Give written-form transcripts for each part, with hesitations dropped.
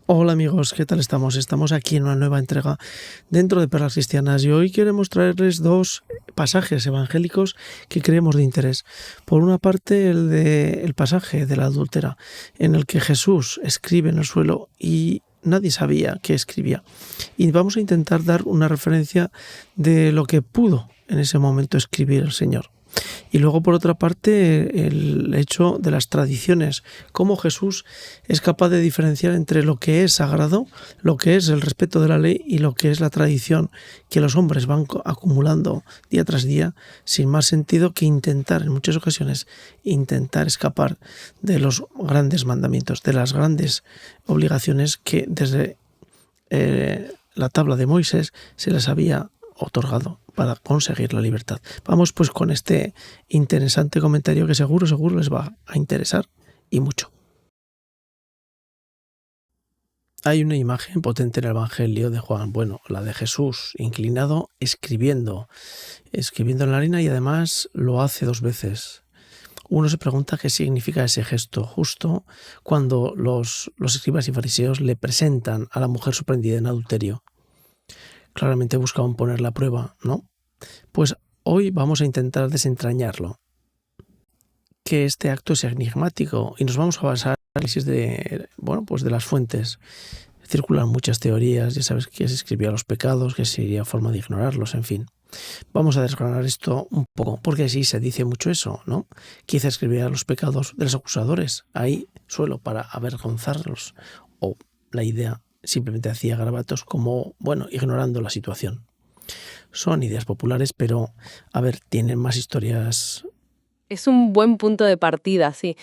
Hola amigos, ¿qué tal estamos? Estamos aquí en una nueva entrega dentro de Perlas Cristianas y hoy queremos traerles dos pasajes evangélicos que creemos de interés. Por una parte, el pasaje de la adúltera, en el que Jesús escribe en el suelo y nadie sabía qué escribía. Y vamos a intentar dar una referencia de lo que pudo en ese momento escribir el Señor. Y luego, por otra parte, el hecho de las tradiciones, cómo Jesús es capaz de diferenciar entre lo que es sagrado, lo que es el respeto de la ley y lo que es la tradición que los hombres van acumulando día tras día, sin más sentido que intentar, en muchas ocasiones, intentar escapar de los grandes mandamientos, de las grandes obligaciones que desde la tabla de Moisés se les había otorgado para conseguir la libertad. Vamos pues con este interesante comentario que seguro les va a interesar y mucho. Hay una imagen potente en el Evangelio de Juan, bueno, la de Jesús inclinado escribiendo en la arena y además lo hace dos veces. Uno se pregunta qué significa ese gesto justo cuando los escribas y fariseos le presentan a la mujer sorprendida en adulterio. Claramente buscaban poner la prueba, ¿no? Pues hoy vamos a intentar desentrañarlo, que este acto es enigmático y nos vamos a basar en el análisis de las fuentes. Circulan muchas teorías, ya sabes que se escribía los pecados, que sería forma de ignorarlos, en fin. Vamos a desgranar esto un poco, porque sí se dice mucho eso, ¿no? Quizá escribía los pecados de los acusadores, ahí suelo para avergonzarlos, o la idea simplemente hacía garabatos como, ignorando la situación. Son ideas populares, pero, tienen más historias. Es un buen punto de partida, sí.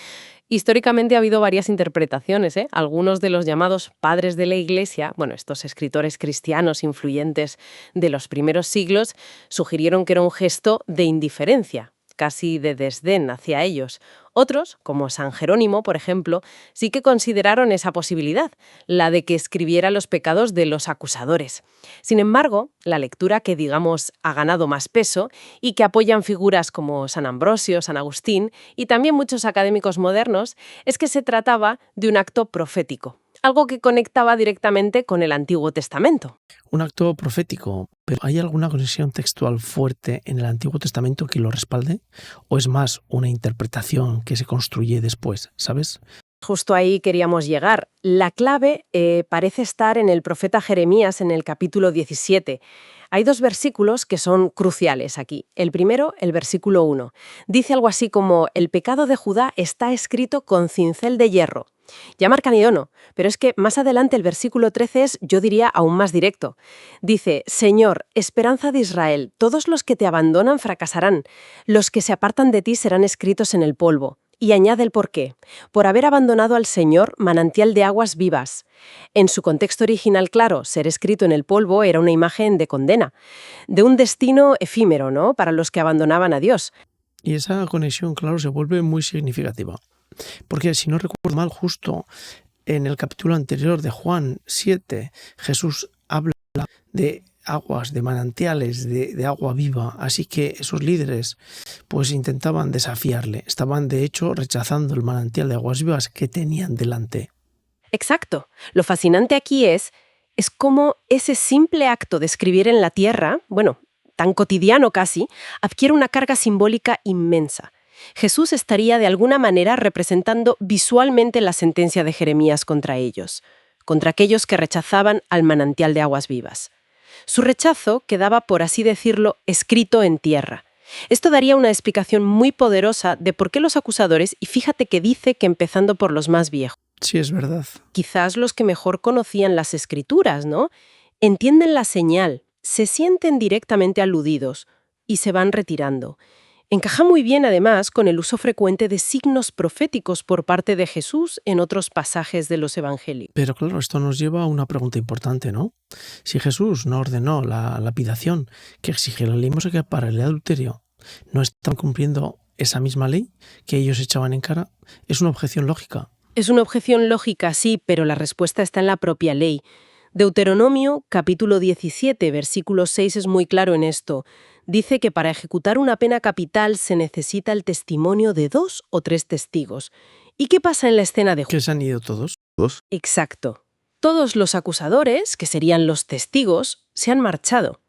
Históricamente ha habido varias interpretaciones, ¿eh? Algunos de los llamados padres de la Iglesia, estos escritores cristianos influyentes de los primeros siglos, sugirieron que era un gesto de indiferencia, casi de desdén hacia ellos. Otros, como San Jerónimo, por ejemplo, sí que consideraron esa posibilidad, la de que escribiera los pecados de los acusadores. Sin embargo, la lectura que, digamos, ha ganado más peso y que apoyan figuras como San Ambrosio, San Agustín y también muchos académicos modernos, es que se trataba de un acto profético, algo que conectaba directamente con el Antiguo Testamento. Un acto profético, pero ¿hay alguna conexión textual fuerte en el Antiguo Testamento que lo respalde? ¿O es más una interpretación que se construye después, sabes? Justo ahí queríamos llegar. La clave parece estar en el profeta Jeremías en el capítulo 17. Hay dos versículos que son cruciales aquí. El primero, el versículo 1. Dice algo así como: el pecado de Judá está escrito con cincel de hierro. Ya marca ni dono, pero es que más adelante el versículo 13 es, yo diría, aún más directo. Dice: Señor, esperanza de Israel, todos los que te abandonan fracasarán, los que se apartan de ti serán escritos en el polvo. Y añade el porqué: por haber abandonado al Señor, manantial de aguas vivas. En su contexto original, claro, ser escrito en el polvo era una imagen de condena, de un destino efímero, ¿no?, para los que abandonaban a Dios. Y esa conexión, claro, se vuelve muy significativa. Porque si no recuerdo mal, justo en el capítulo anterior de Juan 7, Jesús habla de aguas, de manantiales, de agua viva. Así que esos líderes pues intentaban desafiarle. Estaban de hecho rechazando el manantial de aguas vivas que tenían delante. Exacto. Lo fascinante aquí es cómo ese simple acto de escribir en la tierra, tan cotidiano casi, adquiere una carga simbólica inmensa. Jesús estaría de alguna manera representando visualmente la sentencia de Jeremías contra ellos, contra aquellos que rechazaban al manantial de aguas vivas. Su rechazo quedaba, por así decirlo, escrito en tierra. Esto daría una explicación muy poderosa de por qué los acusadores, y fíjate que dice que empezando por los más viejos, Sí, es verdad. quizás los que mejor conocían las escrituras, ¿no?, entienden la señal, se sienten directamente aludidos y se van retirando. Encaja muy bien, además, con el uso frecuente de signos proféticos por parte de Jesús en otros pasajes de los Evangelios. Pero claro, esto nos lleva a una pregunta importante, ¿no? Si Jesús no ordenó la lapidación que exige la ley mosaica para el adulterio, ¿no están cumpliendo esa misma ley que ellos echaban en cara? Es una objeción lógica. Es una objeción lógica, sí, pero la respuesta está en la propia ley. Deuteronomio, capítulo 17, versículo 6 es muy claro en esto. Dice que para ejecutar una pena capital se necesita el testimonio de 2 o 3 testigos. ¿Y qué pasa en la escena de ¿Que se han ido todos? Exacto. Todos los acusadores, que serían los testigos, se han marchado.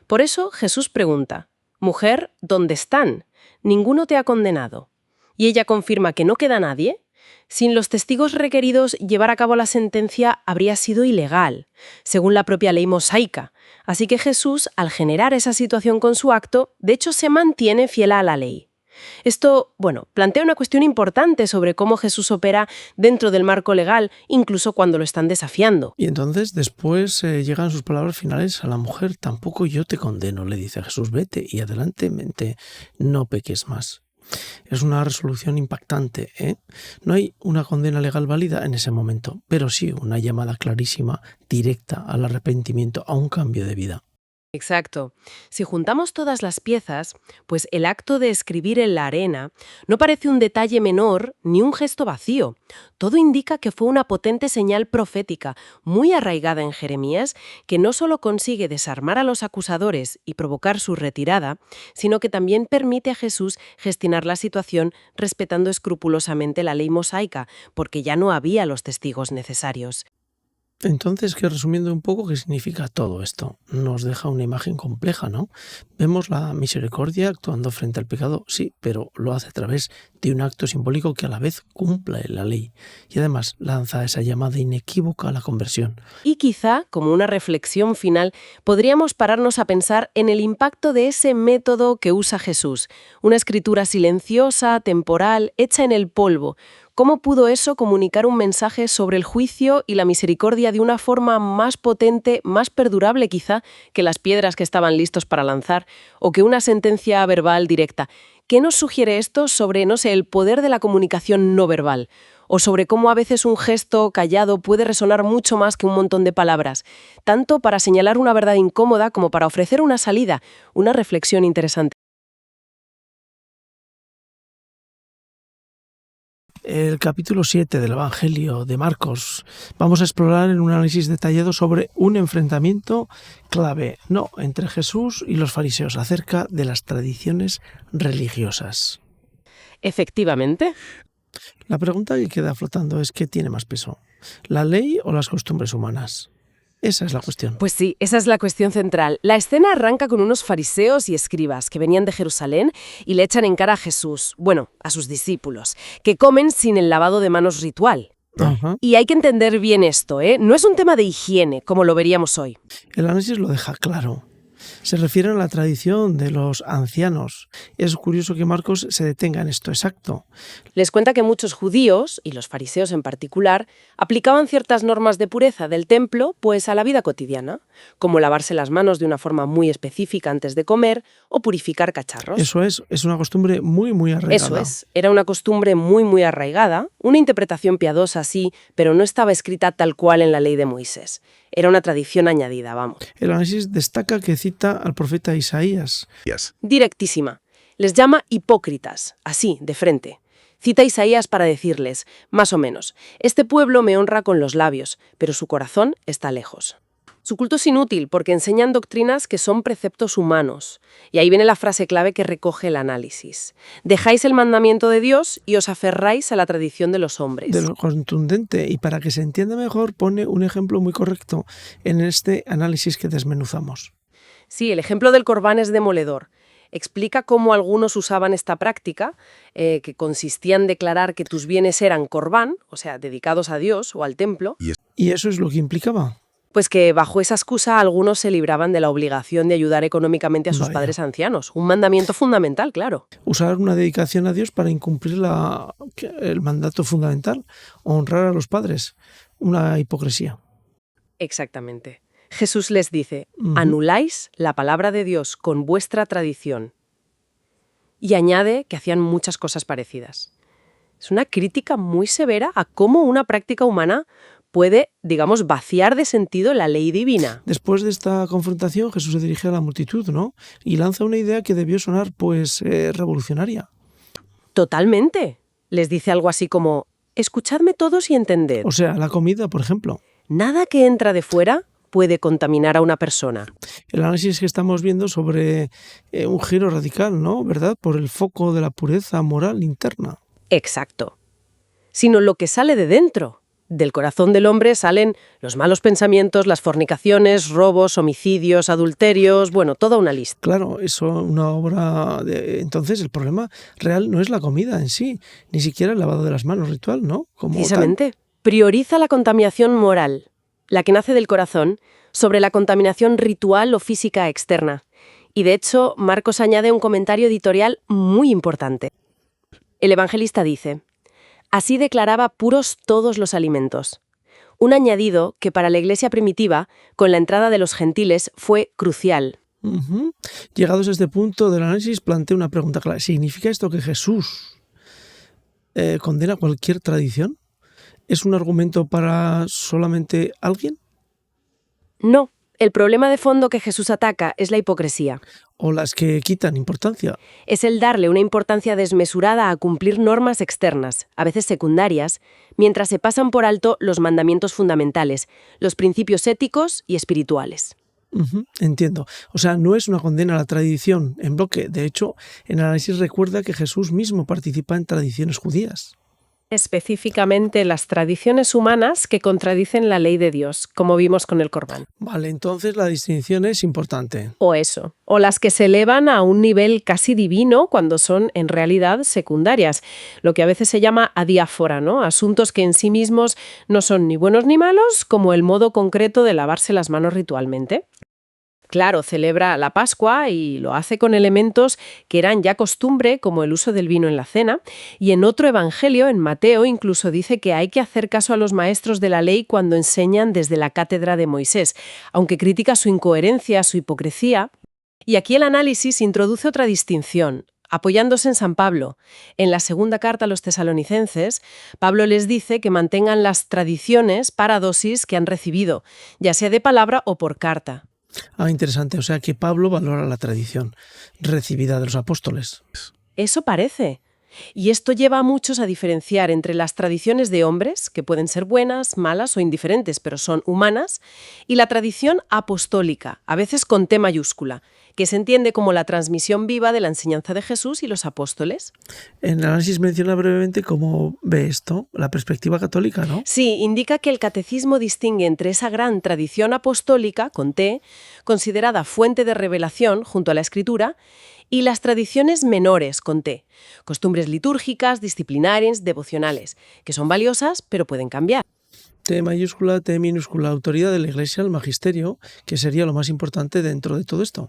Por eso Jesús pregunta: «Mujer, ¿dónde están? Ninguno te ha condenado». Y ella confirma que no queda nadie. Sin los testigos requeridos, llevar a cabo la sentencia habría sido ilegal, según la propia ley mosaica. Así que Jesús, al generar esa situación con su acto, de hecho se mantiene fiel a la ley. Esto, plantea una cuestión importante sobre cómo Jesús opera dentro del marco legal, incluso cuando lo están desafiando. Y entonces después llegan sus palabras finales a la mujer: «Tampoco yo te condeno», le dice Jesús, «vete y adelante, no peques más». Es una resolución impactante, ¿eh? No hay una condena legal válida en ese momento, pero sí una llamada clarísima, directa al arrepentimiento, a un cambio de vida. Exacto. Si juntamos todas las piezas, pues el acto de escribir en la arena no parece un detalle menor ni un gesto vacío. Todo indica que fue una potente señal profética, muy arraigada en Jeremías, que no solo consigue desarmar a los acusadores y provocar su retirada, sino que también permite a Jesús gestionar la situación respetando escrupulosamente la ley mosaica, porque ya no había los testigos necesarios. Entonces, que resumiendo un poco, ¿qué significa todo esto? Nos deja una imagen compleja, ¿no? Vemos la misericordia actuando frente al pecado, sí, pero lo hace a través de un acto simbólico que a la vez cumple la ley. Y además lanza esa llamada inequívoca a la conversión. Y quizá, como una reflexión final, podríamos pararnos a pensar en el impacto de ese método que usa Jesús. Una escritura silenciosa, temporal, hecha en el polvo. ¿Cómo pudo eso comunicar un mensaje sobre el juicio y la misericordia de una forma más potente, más perdurable quizá, que las piedras que estaban listos para lanzar, o que una sentencia verbal directa? ¿Qué nos sugiere esto sobre, el poder de la comunicación no verbal? O sobre cómo a veces un gesto callado puede resonar mucho más que un montón de palabras, tanto para señalar una verdad incómoda como para ofrecer una salida, una reflexión interesante. El capítulo 7 del Evangelio de Marcos. Vamos a explorar en un análisis detallado sobre un enfrentamiento clave, entre Jesús y los fariseos, acerca de las tradiciones religiosas. Efectivamente. La pregunta que queda flotando es: ¿qué tiene más peso? ¿La ley o las costumbres humanas? Esa es la cuestión. Pues sí, esa es la cuestión central. La escena arranca con unos fariseos y escribas que venían de Jerusalén y le echan en cara a Jesús, a sus discípulos, que comen sin el lavado de manos ritual. Ajá. Y hay que entender bien esto, ¿eh? No es un tema de higiene, como lo veríamos hoy. El análisis lo deja claro. Se refiere a la tradición de los ancianos. Es curioso que Marcos se detenga en esto exacto. Les cuenta que muchos judíos, y los fariseos en particular, aplicaban ciertas normas de pureza del templo pues a la vida cotidiana, como lavarse las manos de una forma muy específica antes de comer o purificar cacharros. Eso es una costumbre muy, muy arraigada. Eso es, era una costumbre muy, muy arraigada, una interpretación piadosa sí, pero no estaba escrita tal cual en la ley de Moisés. Era una tradición añadida, vamos. El análisis destaca que cita al profeta Isaías. Directísima. Les llama hipócritas, así, de frente. Cita a Isaías para decirles, más o menos, este pueblo me honra con los labios, pero su corazón está lejos. Su culto es inútil porque enseñan doctrinas que son preceptos humanos. Y ahí viene la frase clave que recoge el análisis. Dejáis el mandamiento de Dios y os aferráis a la tradición de los hombres. De lo contundente, y para que se entienda mejor, pone un ejemplo muy correcto en este análisis que desmenuzamos. Sí, el ejemplo del corbán es demoledor. Explica cómo algunos usaban esta práctica, que consistía en declarar que tus bienes eran corbán, o sea, dedicados a Dios o al templo. ¿Y eso es lo que implicaba? Pues que bajo esa excusa algunos se libraban de la obligación de ayudar económicamente a sus padres ancianos. Un mandamiento fundamental, claro. Usar una dedicación a Dios para incumplir el mandato fundamental, honrar a los padres. Una hipocresía. Exactamente. Jesús les dice, anuláis la palabra de Dios con vuestra tradición. Y añade que hacían muchas cosas parecidas. Es una crítica muy severa a cómo una práctica humana puede, vaciar de sentido la ley divina. Después de esta confrontación, Jesús se dirige a la multitud, y lanza una idea que debió sonar, revolucionaria. Totalmente. Les dice algo así como, escuchadme todos y entended. O sea, la comida, por ejemplo. Nada que entra de fuera puede contaminar a una persona. El análisis que estamos viendo sobre un giro radical, ¿verdad? Por el foco de la pureza moral interna. Exacto. Sino lo que sale de dentro, del corazón del hombre salen los malos pensamientos, las fornicaciones, robos, homicidios, adulterios, bueno, toda una lista. Claro, eso una obra de... Entonces el problema real no es la comida en sí, ni siquiera el lavado de las manos ritual, ¿no? Como Precisamente, prioriza la contaminación moral, la que nace del corazón, sobre la contaminación ritual o física externa. Y de hecho, Marcos añade un comentario editorial muy importante. El evangelista dice: así declaraba puros todos los alimentos. Un añadido que para la iglesia primitiva, con la entrada de los gentiles, fue crucial. Ujú. Llegados a este punto del análisis, planteo una pregunta clara. ¿Significa esto que Jesús condena cualquier tradición? ¿Es un argumento para solamente alguien? No, el problema de fondo que Jesús ataca es la hipocresía. ¿O las que quitan importancia? Es el darle una importancia desmesurada a cumplir normas externas, a veces secundarias, mientras se pasan por alto los mandamientos fundamentales, los principios éticos y espirituales. Ujú, entiendo. O sea, no es una condena a la tradición en bloque. De hecho, en el análisis recuerda que Jesús mismo participa en tradiciones judías. Específicamente las tradiciones humanas que contradicen la ley de Dios, como vimos con el Corbán. Vale, entonces la distinción es importante. O eso, o las que se elevan a un nivel casi divino cuando son en realidad secundarias, lo que a veces se llama adiáfora, ¿no? Asuntos que en sí mismos no son ni buenos ni malos, como el modo concreto de lavarse las manos ritualmente. Claro, celebra la Pascua y lo hace con elementos que eran ya costumbre, como el uso del vino en la cena, y en otro evangelio, en Mateo, incluso dice que hay que hacer caso a los maestros de la ley cuando enseñan desde la cátedra de Moisés, aunque critica su incoherencia, su hipocresía. Y aquí el análisis introduce otra distinción, apoyándose en San Pablo. En la segunda carta a los tesalonicenses, Pablo les dice que mantengan las tradiciones para dosis que han recibido, ya sea de palabra o por carta. Ah, interesante. O sea que Pablo valora la tradición recibida de los apóstoles. Eso parece. Y esto lleva a muchos a diferenciar entre las tradiciones de hombres, que pueden ser buenas, malas o indiferentes, pero son humanas, y la tradición apostólica, a veces con T mayúscula, que se entiende como la transmisión viva de la enseñanza de Jesús y los apóstoles. En el análisis menciona brevemente cómo ve esto, la perspectiva católica, ¿no? Sí, indica que el catecismo distingue entre esa gran tradición apostólica, con T, considerada fuente de revelación junto a la Escritura, y las tradiciones menores, con T, costumbres litúrgicas, disciplinarias, devocionales, que son valiosas pero pueden cambiar. T mayúscula, T minúscula, autoridad de la Iglesia, el magisterio, que sería lo más importante dentro de todo esto.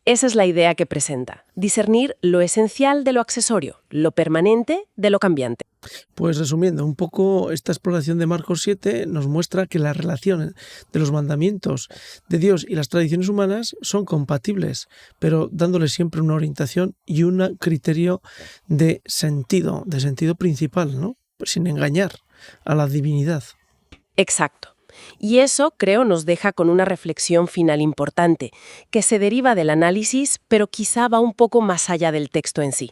Esa es la idea que presenta, discernir lo esencial de lo accesorio, lo permanente de lo cambiante. Pues resumiendo un poco, esta exploración de Marcos 7 nos muestra que la relación de los mandamientos de Dios y las tradiciones humanas son compatibles, pero dándoles siempre una orientación y un criterio de sentido principal, ¿no? Pues sin engañar a la divinidad. Exacto. Y eso, creo, nos deja con una reflexión final importante, que se deriva del análisis, pero quizá va un poco más allá del texto en sí.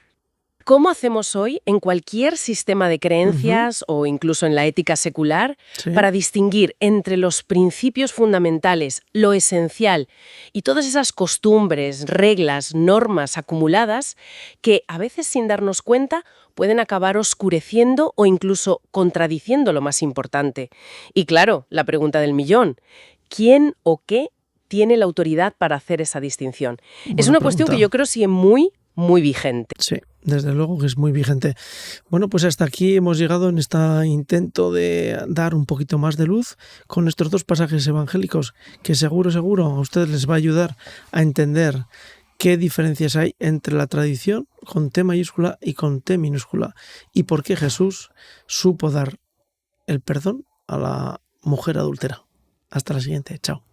¿Cómo hacemos hoy en cualquier sistema de creencias o incluso en la ética secular Sí. para distinguir entre los principios fundamentales, lo esencial y todas esas costumbres, reglas, normas acumuladas que a veces sin darnos cuenta pueden acabar oscureciendo o incluso contradiciendo lo más importante? Y claro, la pregunta del millón, ¿quién o qué tiene la autoridad para hacer esa distinción? Es Buena una cuestión pregunta. que yo creo sigue muy vigente. Sí, desde luego que es muy vigente. Bueno, pues hasta aquí hemos llegado en este intento de dar un poquito más de luz con estos dos pasajes evangélicos que seguro a ustedes les va a ayudar a entender qué diferencias hay entre la tradición con T mayúscula y con T minúscula y por qué Jesús supo dar el perdón a la mujer adúltera. Hasta la siguiente. Chao.